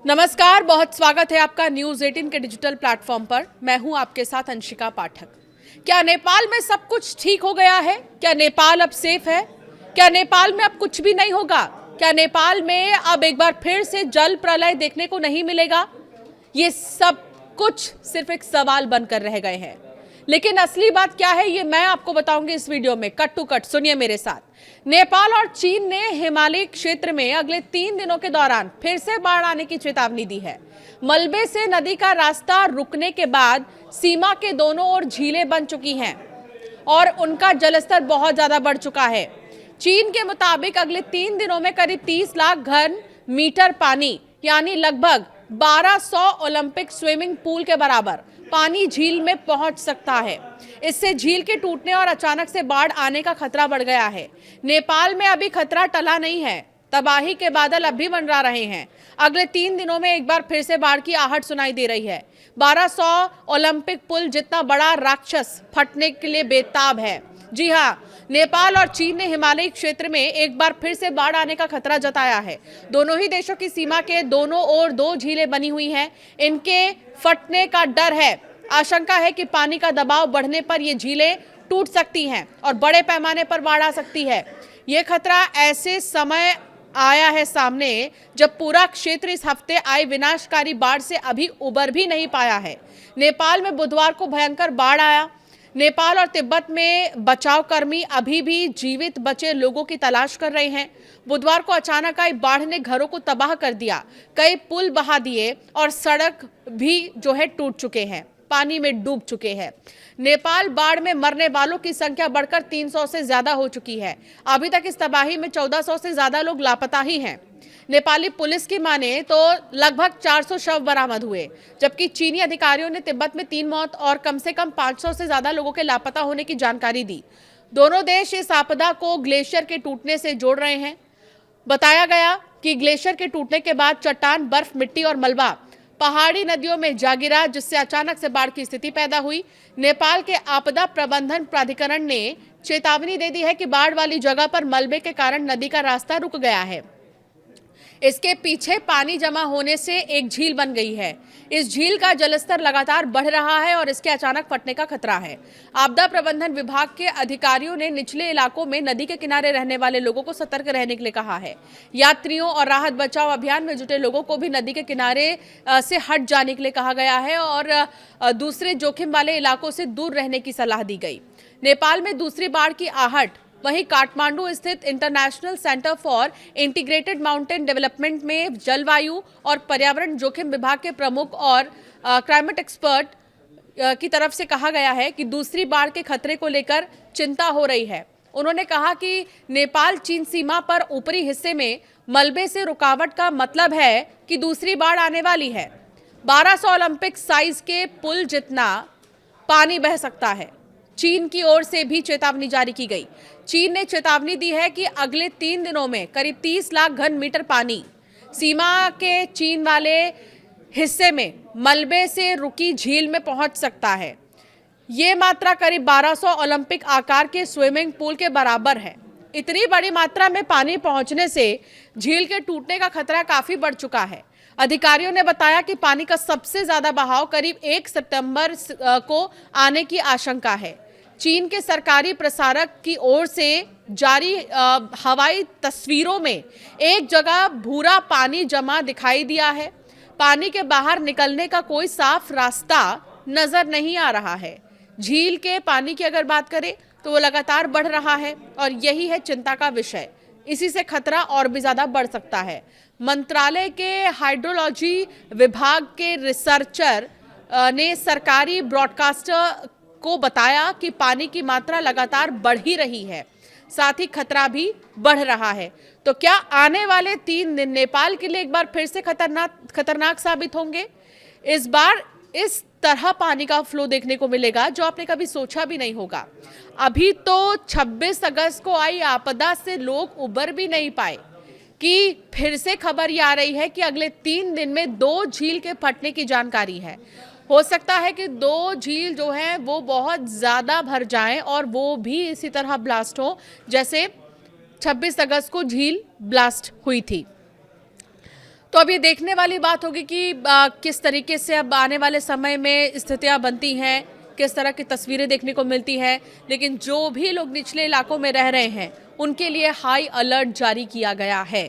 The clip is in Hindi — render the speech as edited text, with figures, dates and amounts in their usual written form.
नमस्कार, बहुत स्वागत है आपका न्यूज़ 18 के डिजिटल प्लेटफॉर्म पर। मैं हूं आपके साथ अंशिका पाठक। क्या नेपाल में सब कुछ ठीक हो गया है? क्या नेपाल अब सेफ है? क्या नेपाल में अब कुछ भी नहीं होगा? क्या नेपाल में अब एक बार फिर से जल प्रलय देखने को नहीं मिलेगा? ये सब कुछ सिर्फ एक सवाल बनकर रह गए हैं, लेकिन असली बात क्या है ये मैं आपको बताऊंगी इस वीडियो में। कट टू कट सुनिए मेरे साथ। नेपाल और चीन ने हिमालयी क्षेत्र में अगले 3 दिनों के दौरान फिर से बाढ़ आने की चेतावनी दी है। मलबे से नदी का रास्ता रुकने के बाद सीमा के दोनों ओर झीलें बन चुकी हैं और उनका जलस्तर बहुत ज्यादा बढ़ चुका है। चीन के मुताबिक अगले 3 दिनों में करीब 30 लाख घन मीटर पानी यानी लगभग 1200 ओलंपिक स्विमिंग पूल के बराबर पानी झील में पहुंच सकता है। इससे झील के टूटने और अचानक से बाढ़ आने का खतरा बढ़ गया है। नेपाल में अभी खतरा टला नहीं है, तबाही के बादल अब भी मंडरा रहे हैं। अगले 3 दिनों में एक बार फिर से बाढ़ की आहट सुनाई दे रही है। 1200 ओलंपिक पुल जितना बड़ा राक्षस फटने के लिए बेताब है। जी हाँ, नेपाल और चीन ने हिमालयी क्षेत्र में एक बार फिर से बाढ़ आने का खतरा जताया है। दोनों ही देशों की सीमा के दोनों ओर 2 झीलें बनी हुई हैं। इनके फटने का डर है। आशंका है कि पानी का दबाव बढ़ने पर ये झीलें टूट सकती हैं और बड़े पैमाने पर बाढ़ आ सकती है। ये खतरा ऐसे समय आया है सामने जब पूरा क्षेत्र इस हफ्ते आई विनाशकारी बाढ़ से अभी उबर भी नहीं पाया है। नेपाल में बुधवार को भयंकर बाढ़ आया। नेपाल और तिब्बत में बचाव कर्मी अभी भी जीवित बचे लोगों की तलाश कर रहे हैं। बुधवार को अचानक आई बाढ़ ने घरों को तबाह कर दिया, कई पुल बहा दिए और सड़क भी जो है टूट चुके हैं, पानी में डूब चुके हैं। नेपाल बाढ़ में मरने वालों की संख्या बढ़कर 300 से ज्यादा हो चुकी है। अभी तक इस तबाही में 1400 से ज्यादा लोग लापता ही हैं। नेपाली पुलिस की माने तो लगभग 400 शव बरामद हुए, जबकि चीनी अधिकारियों ने तिब्बत में 3 मौत और कम से कम 500 से ज्यादा लोगों के लापता होने की जानकारी दी। दोनों देश इस आपदा को ग्लेशियर के टूटने से जोड़ रहे हैं। बताया गया कि ग्लेशियर के टूटने के बाद चट्टान, बर्फ, मिट्टी और मलबा पहाड़ी नदियों में जा गिरा, जिससे अचानक से बाढ़ की स्थिति पैदा हुई। नेपाल के आपदा प्रबंधन प्राधिकरण ने चेतावनी दे दी है कि बाढ़ वाली जगह पर मलबे के कारण नदी का रास्ता रुक गया है। इसके पीछे पानी जमा होने से एक झील बन गई है। इस झील का जलस्तर लगातार बढ़ रहा है और इसके अचानक फटने का खतरा है। आपदा प्रबंधन विभाग के अधिकारियों ने निचले इलाकों में नदी के किनारे रहने वाले लोगों को सतर्क रहने के लिए कहा है। यात्रियों और राहत बचाव अभियान में जुटे लोगों को भी नदी के किनारे से हट जाने के लिए कहा गया है और दूसरे जोखिम वाले इलाकों से दूर रहने की सलाह दी गई। नेपाल में दूसरी बाढ़ की आहट। वहीं काठमांडू स्थित international centre for integrated mountain development में जलवायु और पर्यावरण जोखिम विभाग के प्रमुख और क्लाइमेट एक्सपर्ट की तरफ से कहा गया है कि दूसरी बाढ़ के खतरे को लेकर चिंता हो रही है। उन्होंने कहा कि नेपाल चीन सीमा पर ऊपरी हिस्से में मलबे से रुकावट का मतलब है कि दूसरी बाढ़ आने वाली है। 1200 ओलंपिक साइज के पुल जितना पानी बह सकता है। चीन की ओर से भी चेतावनी जारी की गई। चीन ने चेतावनी दी है कि अगले 3 दिनों में करीब 30 लाख घन मीटर पानी सीमा के चीन वाले हिस्से में मलबे से रुकी झील में पहुंच सकता है। ये मात्रा करीब 1200 ओलंपिक आकार के स्विमिंग पूल के बराबर है। इतनी बड़ी मात्रा में पानी पहुंचने से झील के टूटने का खतरा काफी बढ़ चुका है। अधिकारियों ने बताया कि पानी का सबसे ज्यादा बहाव करीब 1 सितंबर को आने की आशंका है। चीन के सरकारी प्रसारक की ओर से जारी हवाई तस्वीरों में एक जगह भूरा पानी जमा दिखाई दिया है। पानी के बाहर निकलने का कोई साफ रास्ता नजर नहीं आ रहा है। झील के पानी की अगर बात करें तो वो लगातार बढ़ रहा है और यही है चिंता का विषय। इसी से खतरा और भी ज्यादा बढ़ सकता है। मंत्रालय के हाइड्रोलॉजी विभाग के रिसर्चर ने सरकारी ब्रॉडकास्टर को बताया कि पानी की मात्रा लगातार बढ़ ही रही है, साथ ही खतरा भी बढ़ रहा है। तो क्या आने वाले 3 दिन नेपाल के लिए एक बार फिर से खतरनाक साबित होंगे? इस बार इस तरह पानी का फ्लो देखने को मिलेगा जो आपने कभी सोचा भी नहीं होगा। अभी तो 26 अगस्त को आई आपदा से लोग उबर भी नहीं पाए कि फिर से खबर ये आ रही है कि अगले 3 दिन में 2 झील के फटने की जानकारी है। हो सकता है कि 2 झील जो हैं वो बहुत ज़्यादा भर जाएं और वो भी इसी तरह ब्लास्ट हो जैसे 26 अगस्त को झील ब्लास्ट हुई थी। तो अब ये देखने वाली बात होगी कि किस तरीके से अब आने वाले समय में स्थितियां बनती हैं, किस तरह की तस्वीरें देखने को मिलती हैं। लेकिन जो भी लोग निचले इलाकों में रह रहे हैं उनके लिए हाई अलर्ट जारी किया गया है।